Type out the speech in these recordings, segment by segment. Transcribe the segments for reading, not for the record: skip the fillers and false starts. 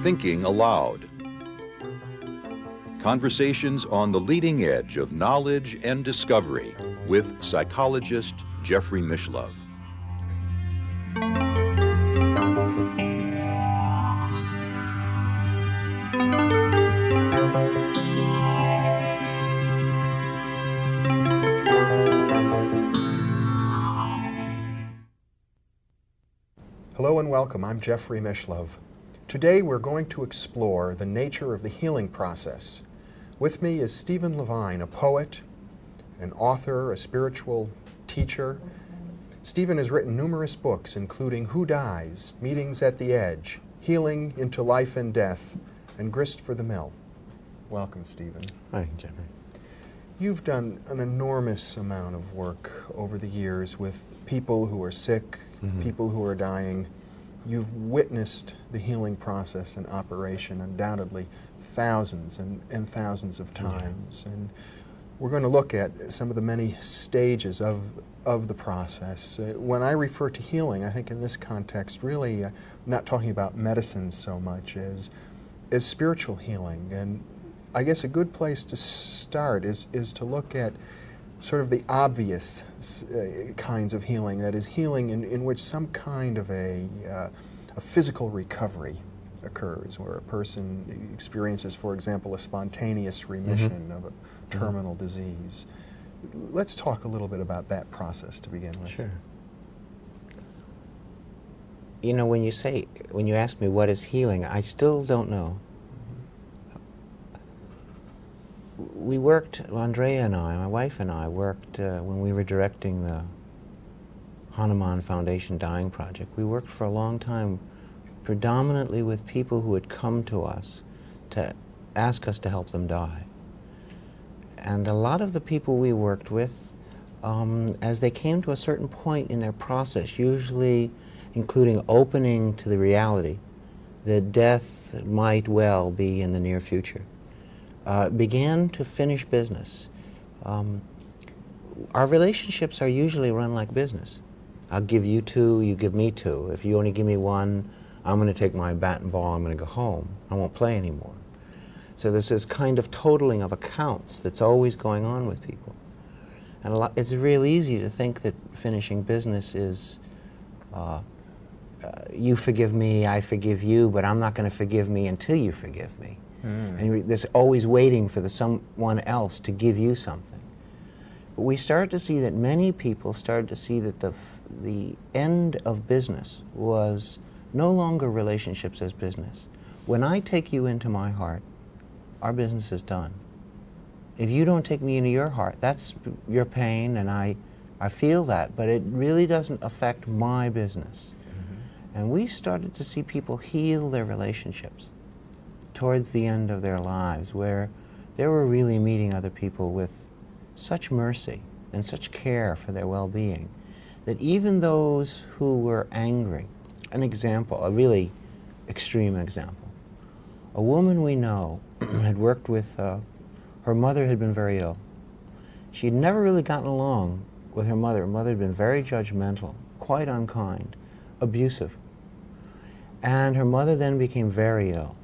Thinking Aloud. Conversations on the leading edge of knowledge and discovery with psychologist Jeffrey Mishlove. Hello and welcome. I'm Jeffrey Mishlove. Today we're going to explore the nature of the healing process. With me is Stephen Levine, a poet, an author, a spiritual teacher. Stephen has written numerous books, including Who Dies?, Meetings at the Edge, Healing into Life and Death, and Grist for the Mill. Welcome, Stephen. Hi, Jeffrey. You've done an enormous amount of work over the years with people who are sick, people who are dying. You've witnessed the healing process in operation, undoubtedly, thousands and thousands of times. And we're going to look at some of the many stages of the process. When I refer to healing, I think in this context, really, I'm not talking about medicine so much as spiritual healing. And I guess a good place to start is to look at sort of the obvious kinds of healing, that is healing in which some kind of a physical recovery occurs, where a person experiences, for example, a spontaneous remission of a terminal disease. Let's talk a little bit about that process to begin with. Sure. You know, when you ask me what is healing, I still don't know. We worked, Andrea and I, my wife and I, worked when we were directing the Hanuman Foundation Dying Project. We worked for a long time predominantly with people who had come to us to ask us to help them die. And a lot of the people we worked with, as they came to a certain point in their process, usually including opening to the reality that death might well be in the near future, began to finish business. Our relationships are usually run like business. I'll give you two, you give me two. If you only give me one, I'm going to take my bat and ball, I'm going to go home. I won't play anymore. So there's this kind of totaling of accounts that's always going on with people. And it's real easy to think that finishing business is you forgive me, I forgive you, but I'm not going to forgive me until you forgive me. And there's always waiting for someone else to give you something. But we started to see that many people started to see that the end of business was no longer relationships as business. When I take you into my heart, our business is done. If you don't take me into your heart, that's your pain, and I feel that, but it really doesn't affect my business. And we started to see people heal their relationships towards the end of their lives, where they were really meeting other people with such mercy and such care for their well-being, that even those who were angry, an example, a really extreme example, a woman we know had worked with, her mother had been very ill. She had never really gotten along with her mother. Her mother had been very judgmental, quite unkind, abusive. And her mother then became very ill.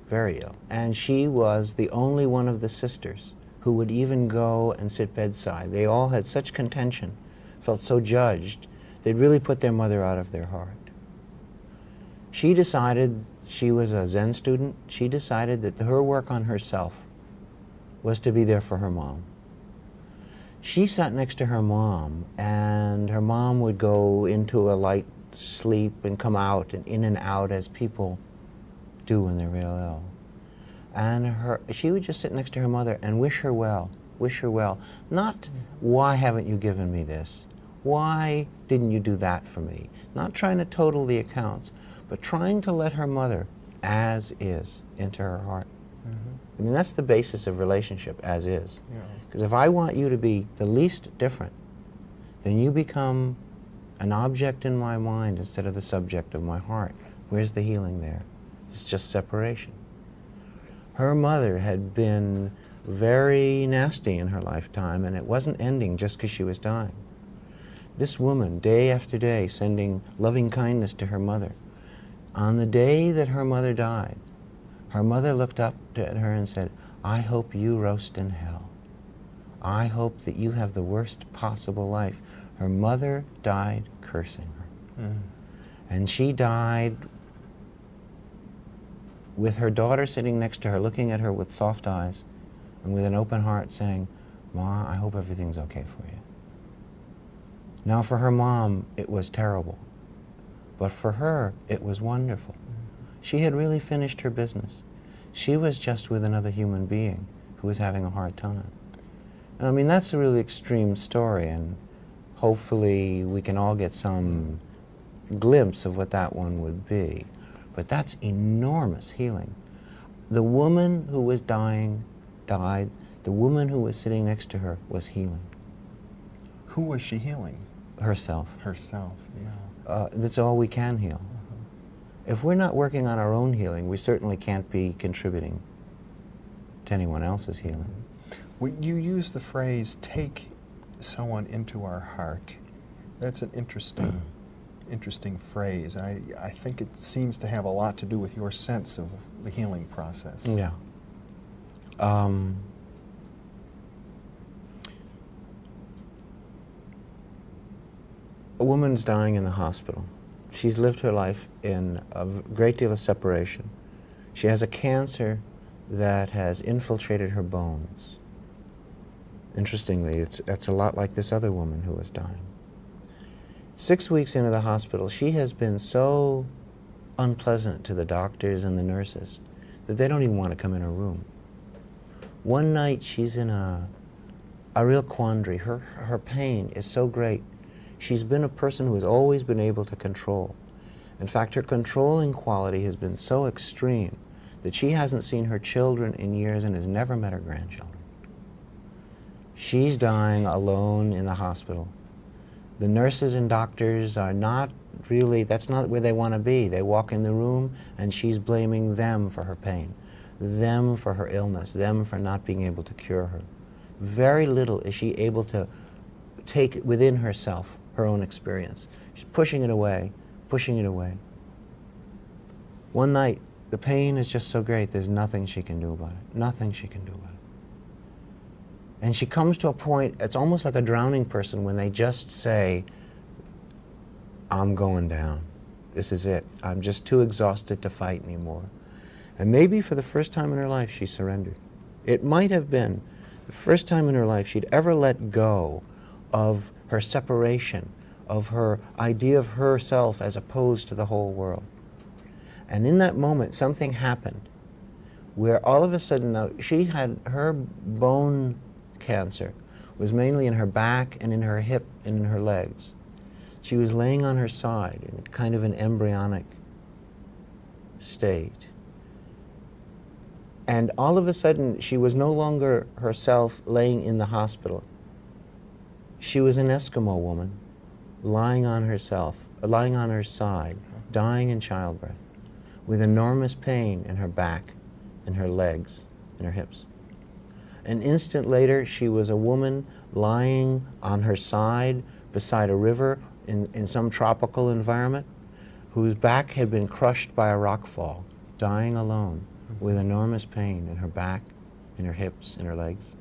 Very ill. And she was the only one of the sisters who would even go and sit bedside. They all had such contention, felt so judged, they'd really put their mother out of their heart. She decided, she was a Zen student, she decided that her work on herself was to be there for her mom. She sat next to her mom, and her mom would go into a light sleep and come out and in and out as people do when they're real ill. And she would just sit next to her mother and wish her well. Not, why haven't you given me this? Why didn't you do that for me? Not trying to total the accounts, but trying to let her mother, as is, into her heart. I mean, that's the basis of relationship, as is. Because if I want you to be the least different, then you become an object in my mind instead of the subject of my heart. Where's the healing there? It's just separation. Her mother had been very nasty in her lifetime, and it wasn't ending just because she was dying. This woman, day after day, sending loving kindness to her mother. On the day that her mother died, her mother looked up at her and said, "I hope you roast in hell. I hope that you have the worst possible life." Her mother died cursing her. Mm. And she died with her daughter sitting next to her, looking at her with soft eyes and with an open heart saying, "Ma, I hope everything's okay for you." Now for her mom, it was terrible. But for her, it was wonderful. She had really finished her business. She was just with another human being who was having a hard time. And I mean, that's a really extreme story, and hopefully we can all get some glimpse of what that one would be. But that's enormous healing. The woman who was dying died. The woman who was sitting next to her was healing. Who was she healing? Herself. Herself, yeah. That's all we can heal. If we're not working on our own healing, we certainly can't be contributing to anyone else's healing. You use the phrase, take someone into our heart. That's an interesting phrase. I think it seems to have a lot to do with your sense of the healing process. Yeah. A woman's dying in the hospital. She's lived her life in a great deal of separation. She has a cancer that has infiltrated her bones. Interestingly, it's a lot like this other woman who was dying. 6 weeks into the hospital, she has been so unpleasant to the doctors and the nurses that they don't even want to come in her room. One night, she's in a real quandary. Her pain is so great. She's been a person who has always been able to control. In fact, her controlling quality has been so extreme that she hasn't seen her children in years and has never met her grandchildren. She's dying alone in the hospital. The nurses and doctors are not really, that's not where they want to be. They walk in the room and she's blaming them for her pain, them for her illness, them for not being able to cure her. Very little is she able to take within herself her own experience. She's pushing it away, pushing it away. One night, the pain is just so great, there's nothing she can do about it. Nothing she can do about it. And she comes to a point, it's almost like a drowning person when they just say, "I'm going down. This is it. I'm just too exhausted to fight anymore." And maybe for the first time in her life, she surrendered. It might have been the first time in her life she'd ever let go of her separation, of her idea of herself as opposed to the whole world. And in that moment, something happened where all of a sudden, now, she had her bone cancer was mainly in her back and in her hip and in her legs. She was laying on her side in kind of an embryonic state. And all of a sudden, she was no longer herself laying in the hospital. She was an Eskimo woman lying on herself, lying on her side, dying in childbirth, with enormous pain in her back, in her legs, in her hips. An instant later, she was a woman lying on her side beside a river in some tropical environment, whose back had been crushed by a rockfall, dying alone with enormous pain in her back, in her hips, in her legs.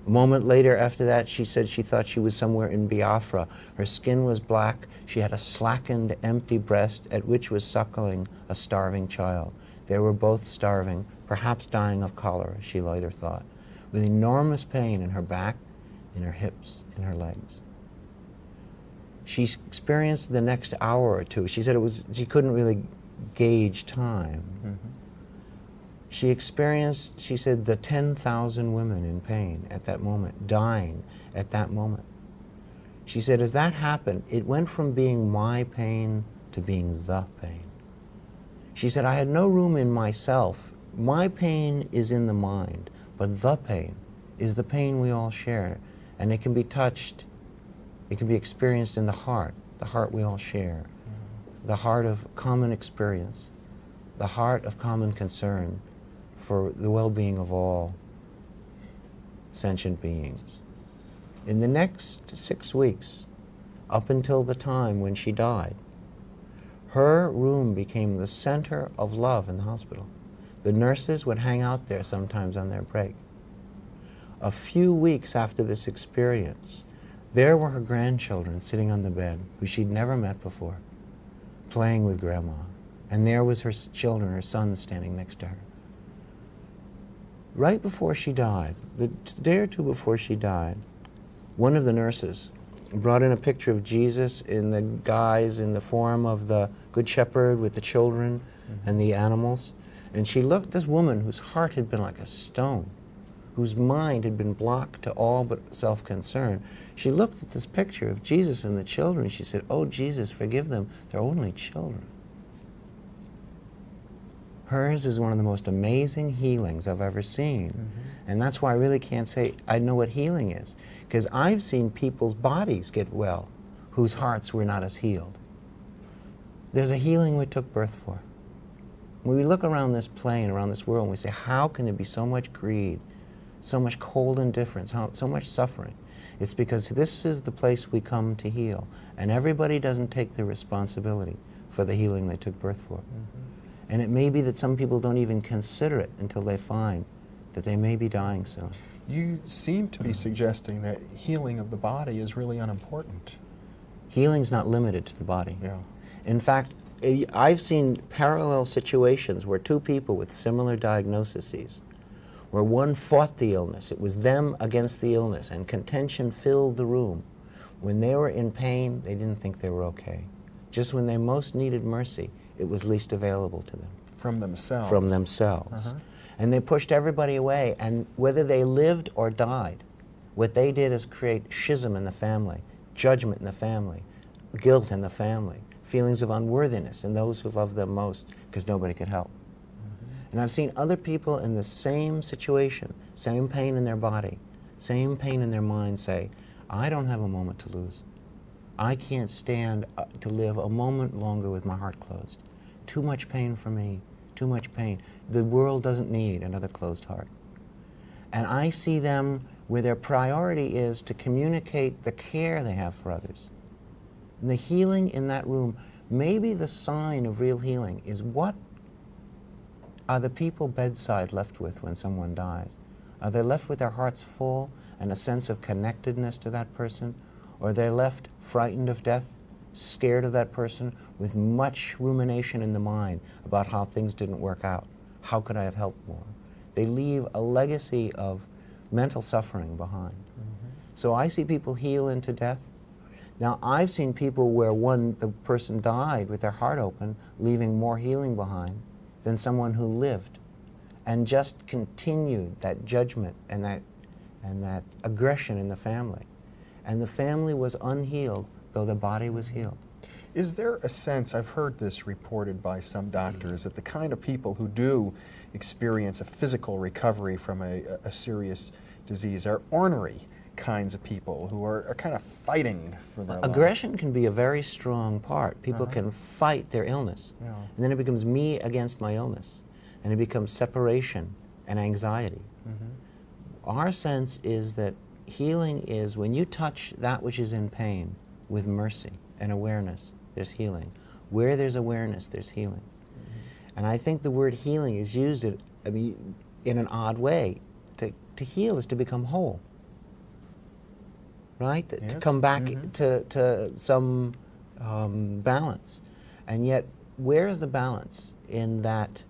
A moment later after that, she said she thought she was somewhere in Biafra. Her skin was black. She had a slackened, empty breast at which was suckling a starving child. They were both starving, perhaps dying of cholera, she later thought, with enormous pain in her back, in her hips, in her legs. She experienced the next hour or two. She said she couldn't really gauge time. Mm-hmm. She experienced, she said, the 10,000 women in pain at that moment, dying at that moment. She said, as that happened, it went from being my pain to being the pain. She said, I had no room in myself. My pain is in the mind, but the pain is the pain we all share, and it can be touched, it can be experienced in the heart we all share, the heart of common experience, the heart of common concern for the well-being of all sentient beings. In the next 6 weeks, up until the time when she died, her room became the center of love in the hospital. The nurses would hang out there sometimes on their break. A few weeks after this experience, there were her grandchildren sitting on the bed, who she'd never met before, playing with Grandma. And there was her children, her sons, standing next to her. Right before she died, the day or two before she died, one of the nurses brought in a picture of Jesus in the guise, in the form of the Good Shepherd with the children and the animals. And she looked at this woman whose heart had been like a stone, whose mind had been blocked to all but self-concern. She looked at this picture of Jesus and the children. She said, "Oh, Jesus, forgive them. They're only children." Hers is one of the most amazing healings I've ever seen. And that's why I really can't say I know what healing is. Because I've seen people's bodies get well whose hearts were not as healed. There's a healing we took birth for. When we look around this plane, around this world, and we say, how can there be so much greed, so much cold indifference, so much suffering? It's because this is the place we come to heal. And everybody doesn't take the responsibility for the healing they took birth for. And it may be that some people don't even consider it until they find that they may be dying soon. You seem to be suggesting that healing of the body is really unimportant. Healing's not limited to the body. Yeah. In fact, I've seen parallel situations where two people with similar diagnoses, where one fought the illness, it was them against the illness, and contention filled the room. When they were in pain, they didn't think they were okay. Just when they most needed mercy, it was least available to them. From themselves. From themselves. And they pushed everybody away, and whether they lived or died, what they did is create schism in the family, judgment in the family, guilt in the family, feelings of unworthiness in those who loved them most because nobody could help. And I've seen other people in the same situation, same pain in their body, same pain in their mind say, I don't have a moment to lose. I can't stand to live a moment longer with my heart closed. Too much pain for me, too much pain. The world doesn't need another closed heart. And I see them where their priority is to communicate the care they have for others. And the healing in that room, maybe the sign of real healing is what are the people bedside left with when someone dies? Are they left with their hearts full and a sense of connectedness to that person? Or are they left frightened of death, scared of that person, with much rumination in the mind about how things didn't work out? How could I have helped more? They leave a legacy of mental suffering behind. So I see people heal into death. Now, I've seen people where the person died with their heart open, leaving more healing behind than someone who lived and just continued that judgment and that aggression in the family. And the family was unhealed, though the body was healed. Is there a sense, I've heard this reported by some doctors, that the kind of people who do experience a physical recovery from a serious disease are ornery kinds of people who are kind of fighting for their life? Aggression can be a very strong part. People can fight their illness. Yeah. And then it becomes me against my illness. And it becomes separation and anxiety. Our sense is that healing is when you touch that which is in pain with mercy and awareness, there's healing. Where there's awareness, there's healing. And I think the word healing is used in an odd way. To heal is to become whole. Right? Yes. To come back to some balance. And yet, where is the balance in that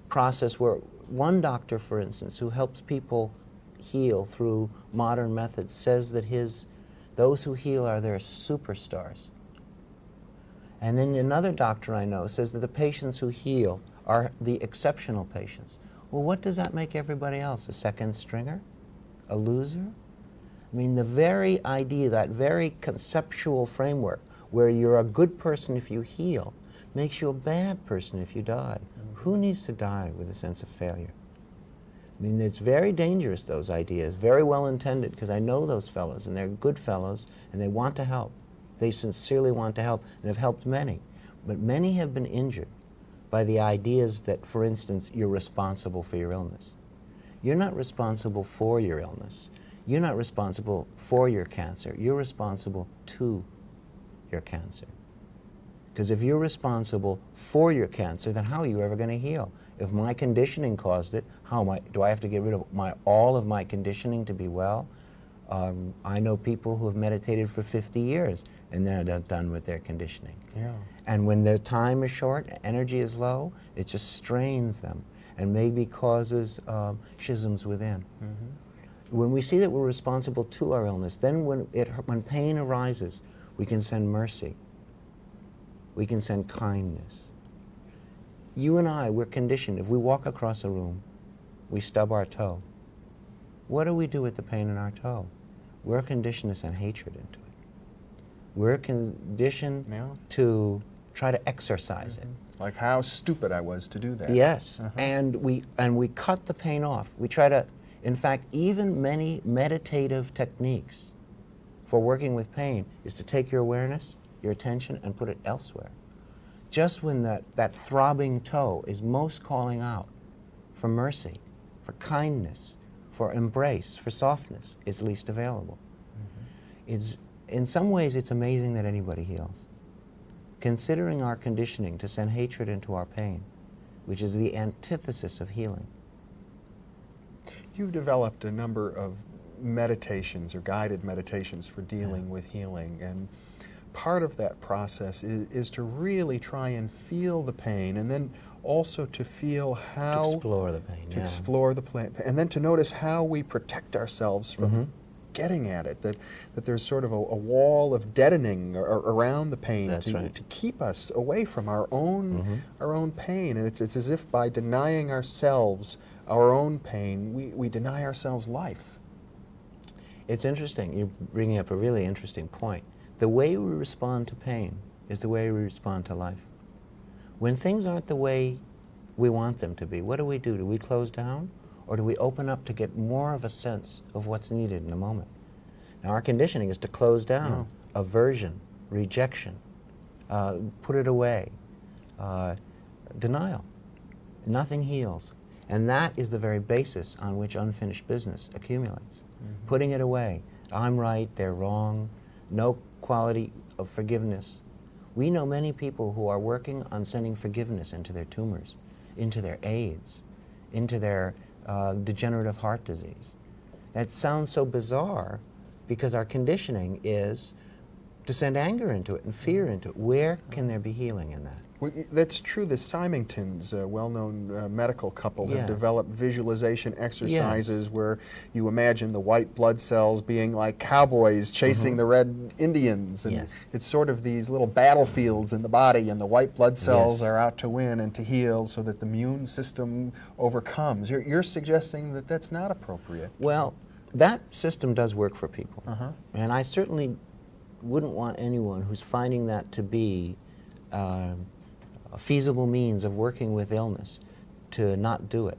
process where one doctor, for instance, who helps people heal through modern methods, says that those who heal are their superstars. And then another doctor I know says that the patients who heal are the exceptional patients. Well, what does that make everybody else? A second stringer? A loser? I mean, the very idea, that very conceptual framework where you're a good person if you heal makes you a bad person if you die. Who needs to die with a sense of failure? I mean, it's very dangerous, those ideas, very well intended, because I know those fellows, and they're good fellows, and they want to help. They sincerely want to help, and have helped many. But many have been injured by the ideas that, for instance, you're responsible for your illness. You're not responsible for your illness. You're not responsible for your cancer. You're responsible to your cancer. Because if you're responsible for your cancer, then how are you ever going to heal? If my conditioning caused it, do I have to get rid of all of my conditioning to be well? I know people who have meditated for 50 years and they're not done with their conditioning. Yeah. And when their time is short, energy is low, it just strains them and maybe causes schisms within. When we see that we're responsible to our illness, then when pain arises, we can send mercy. We can send kindness. You and I, we're conditioned. If we walk across a room, we stub our toe. What do we do with the pain in our toe? We're conditioned to send hatred into it. We're conditioned to try to exorcise it. Like how stupid I was to do that. Yes, and we cut the pain off. We try to, in fact, even many meditative techniques for working with pain is to take your awareness, your attention, and put it elsewhere. Just when that throbbing toe is most calling out for mercy, for kindness, for embrace, for softness, it's least available. In some ways, it's amazing that anybody heals. Considering our conditioning to send hatred into our pain, which is the antithesis of healing. You've developed a number of meditations or guided meditations for dealing with healing, and part of that process is to really try and feel the pain, and then also to feel how... To explore the pain, explore the pain, and then to notice how we protect ourselves from getting at it, that there's sort of a wall of deadening around the pain to keep us away from our own pain. And it's as if by denying ourselves our own pain, we deny ourselves life. It's interesting. You're bringing up a really interesting point. The way we respond to pain is the way we respond to life. When things aren't the way we want them to be, what do? Do we close down? Or do we open up to get more of a sense of what's needed in a moment? Now, our conditioning is to close down, aversion, rejection, put it away, denial. Nothing heals. And that is the very basis on which unfinished business accumulates. Putting it away. I'm right, they're wrong, no quality of forgiveness. We know many people who are working on sending forgiveness into their tumors, into their AIDS, into their degenerative heart disease. That sounds so bizarre because our conditioning is to send anger into it and fear into it. Where can there be healing in that? Well, that's true. The Symingtons, a well-known medical couple, have developed visualization exercises where you imagine the white blood cells being like cowboys chasing the red Indians. And it's sort of these little battlefields in the body, and the white blood cells are out to win and to heal so that the immune system overcomes. You're suggesting that that's not appropriate. Well, that system does work for people. And I certainly wouldn't want anyone who's finding that to be a feasible means of working with illness to not do it.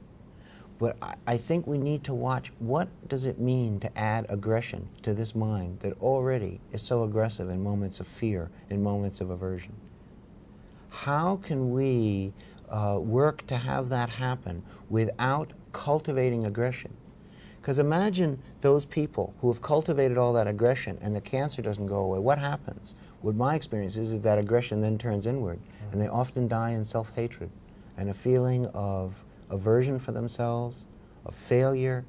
But I think we need to watch, what does it mean to add aggression to this mind that already is so aggressive in moments of fear, in moments of aversion? How can we work to have that happen without cultivating aggression? Because imagine those people who have cultivated all that aggression and the cancer doesn't go away. What happens? What my experience is that aggression then turns inward, and they often die in self-hatred and a feeling of aversion for themselves, of failure.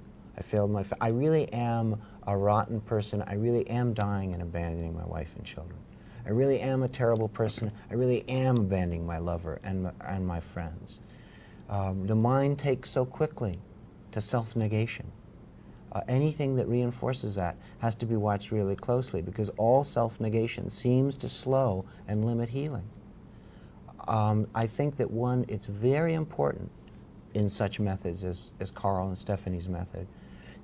I really am a rotten person. I really am dying and abandoning my wife and children. I really am a terrible person. I really am abandoning my lover and my friends. The mind takes so quickly to self-negation. Anything that reinforces that has to be watched really closely, because all self-negation seems to slow and limit healing. I think that it's very important in such methods as Carl and Stephanie's method,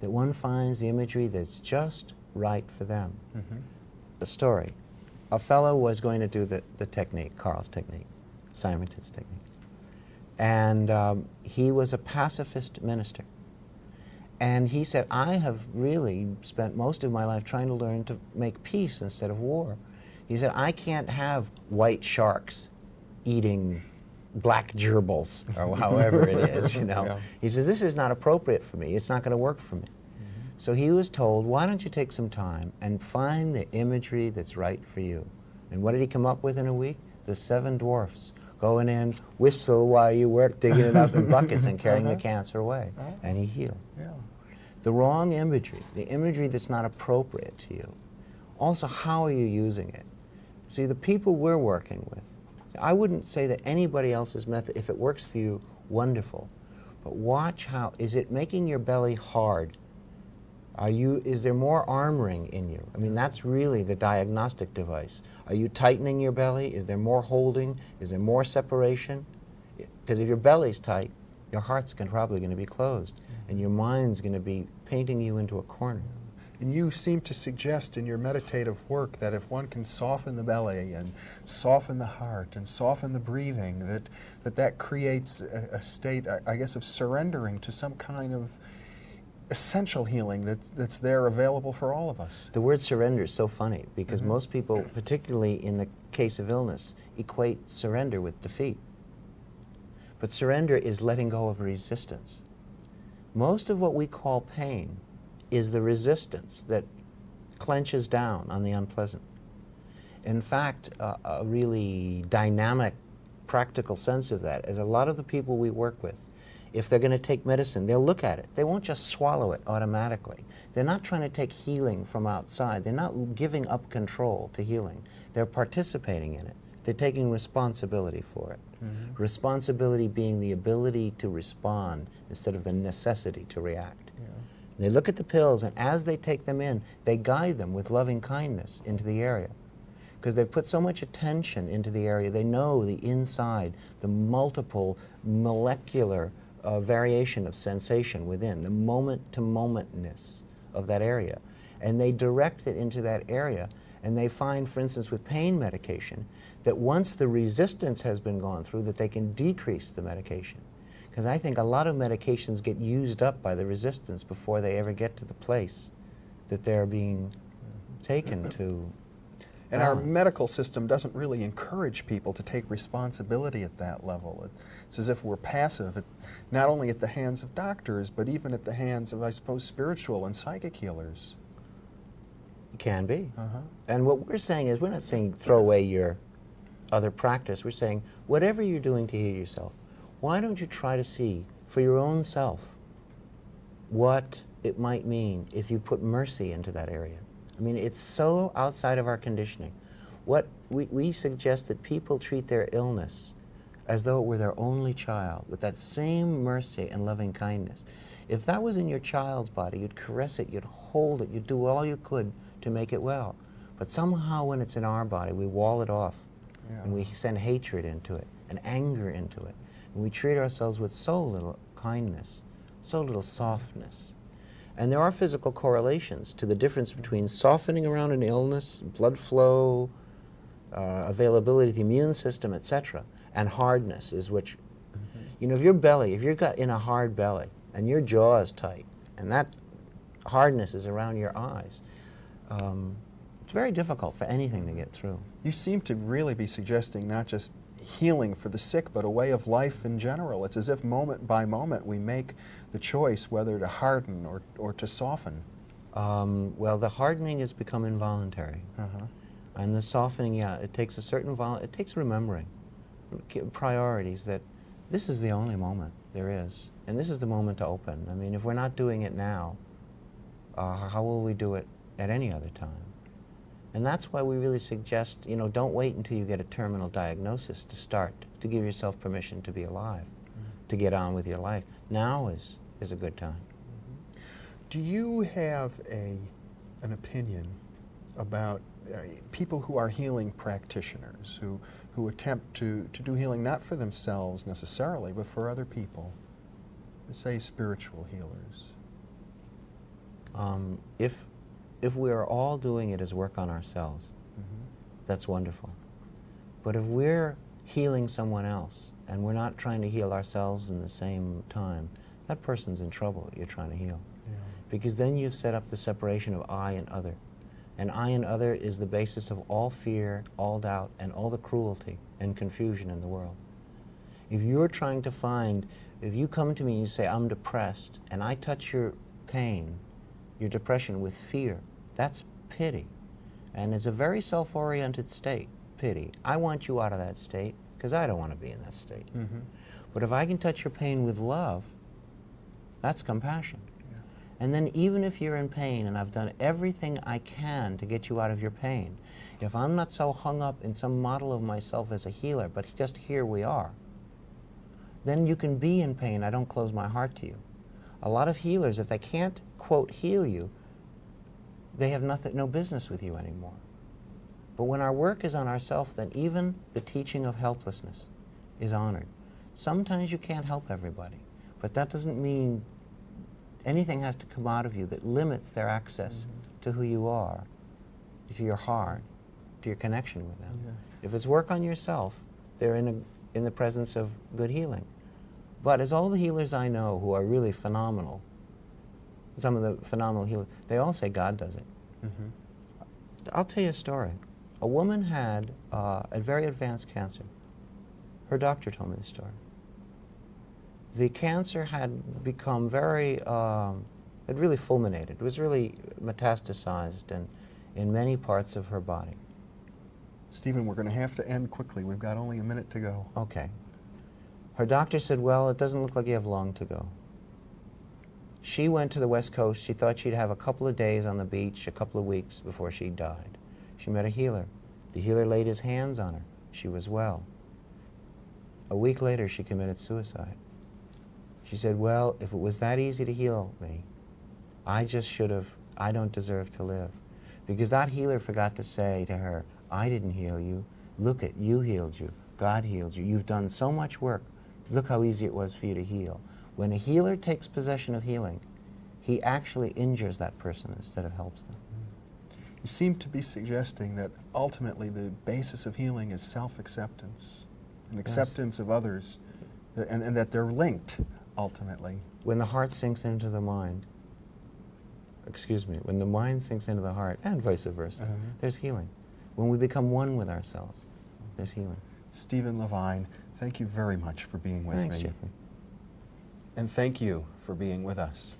that one finds the imagery that's just right for them. The story. A fellow was going to do the technique, Carl's technique, Symington's technique. And he was a pacifist minister. And he said, I have really spent most of my life trying to learn to make peace instead of war. He said, I can't have white sharks eating black gerbils, or however it is, you know. He said, this is not appropriate for me. It's not going to work for me. So he was told, why don't you take some time and find the imagery that's right for you? And what did he come up with in a week? The 7 dwarfs going in, whistle while you work, digging it up in buckets and carrying the cancer away. And he healed. Yeah. The wrong imagery, the imagery that's not appropriate to you. Also, how are you using it? See, the people we're working with, I wouldn't say that anybody else's method, if it works for you, wonderful. But watch how, is it making your belly hard? Is there more armoring in you? I mean, that's really the diagnostic device. Are you tightening your belly? Is there more holding? Is there more separation? Because if your belly's tight, your heart's probably going to be closed, and your mind's going to be painting you into a corner. And you seem to suggest in your meditative work that if one can soften the belly and soften the heart and soften the breathing, that creates a state, I guess, of surrendering to some kind of essential healing that's there available for all of us. The word surrender is so funny because most people, particularly in the case of illness, equate surrender with defeat. But surrender is letting go of resistance. Most of what we call pain is the resistance that clenches down on the unpleasant. In fact, a really dynamic, practical sense of that is a lot of the people we work with, if they're going to take medicine, they'll look at it. They won't just swallow it automatically. They're not trying to take healing from outside. They're not giving up control to healing. They're participating in it. They're taking responsibility for it. Responsibility being the ability to respond instead of the necessity to react. They look at the pills, and as they take them in, they guide them with loving kindness into the area. Because they've put so much attention into the area, they know the inside, the multiple molecular variation of sensation within, the moment-to-momentness of that area. And they direct it into that area, and they find, for instance, with pain medication, that once the resistance has been gone through, that they can decrease the medication. Because I think a lot of medications get used up by the resistance before they ever get to the place that they're being taken to. And our medical system doesn't really encourage people to take responsibility at that level. It's as if we're passive, not only at the hands of doctors, but even at the hands of, I suppose, spiritual and psychic healers. It can be. And what we're saying is, we're not saying throw away your other practice. We're saying, whatever you're doing to heal yourself, why don't you try to see for your own self what it might mean if you put mercy into that area? I mean, it's so outside of our conditioning. What we suggest that people treat their illness as though it were their only child, with that same mercy and loving kindness. If that was in your child's body, you'd caress it, you'd hold it, you'd do all you could to make it well. But somehow when it's in our body, we wall it off, and we send hatred into it, and anger into it. And we treat ourselves with so little kindness, so little softness. And there are physical correlations to the difference between softening around an illness, blood flow, availability of the immune system, etc., and hardness is which, you know, if your belly, if you've got in a hard belly and your jaw is tight and that hardness is around your eyes, it's very difficult for anything to get through. You seem to really be suggesting not just healing for the sick, but a way of life in general. It's as if moment by moment we make the choice whether to harden or to soften. Well, the hardening has become involuntary. And the softening, yeah, it takes a certain, it takes remembering priorities, that this is the only moment there is. And this is the moment to open. I mean, if we're not doing it now, how will we do it at any other time? And that's why we really suggest, you know, don't wait until you get a terminal diagnosis to start, to give yourself permission to be alive, to get on with your life. Now is a good time. Do you have an opinion about people who are healing practitioners, who attempt to do healing not for themselves necessarily, but for other people, say spiritual healers? If we are all doing it as work on ourselves, that's wonderful. But if we're healing someone else and we're not trying to heal ourselves in the same time, that person's in trouble that you're trying to heal. Because then you've set up the separation of I and other. And I and other is the basis of all fear, all doubt, and all the cruelty and confusion in the world. If you're trying to find, if you come to me and you say, I'm depressed, and I touch your pain, your depression with fear, that's pity. And it's a very self-oriented state. pity. I want you out of that state because I don't want to be in that state. But if I can touch your pain with love, that's compassion. And then even if you're in pain and I've done everything I can to get you out of your pain, if I'm not so hung up in some model of myself as a healer, but just here we are, then you can be in pain. I don't close my heart to you. A lot of healers, if they can't, quote, heal you, they have no business with you anymore. But when our work is on ourselves, then even the teaching of helplessness is honored. Sometimes you can't help everybody, but that doesn't mean anything has to come out of you that limits their access to who you are, to your heart, to your connection with them. If it's work on yourself, they're in the presence of good healing. But as all the healers I know who are really phenomenal, some of the phenomenal healers, they all say God does it. I'll tell you a story. A woman had a very advanced cancer. Her doctor told me the story. The cancer had become very, it really fulminated. It was really metastasized and in many parts of her body. Stephen, we're going to have to end quickly. We've got only a minute to go. Okay. Her doctor said, well, it doesn't look like you have long to go. She went to the West Coast. She thought she'd have a couple of days on the beach, a couple of weeks before she died. She met a healer. The healer laid his hands on her. She was well. A week later, she committed suicide. She said, well, if it was that easy to heal me, I don't deserve to live. Because that healer forgot to say to her, I didn't heal you. Look at, you healed you. God healed you. You've done so much work. Look how easy it was for you to heal. When a healer takes possession of healing, he actually injures that person instead of helps them. You seem to be suggesting that ultimately the basis of healing is self-acceptance and acceptance of others, and that they're linked ultimately. When the heart sinks into the mind, when the mind sinks into the heart, and vice versa, there's healing. When we become one with ourselves, there's healing. Stephen Levine, thank you very much for being with Thanks, me. Jeffrey. And thank you for being with us.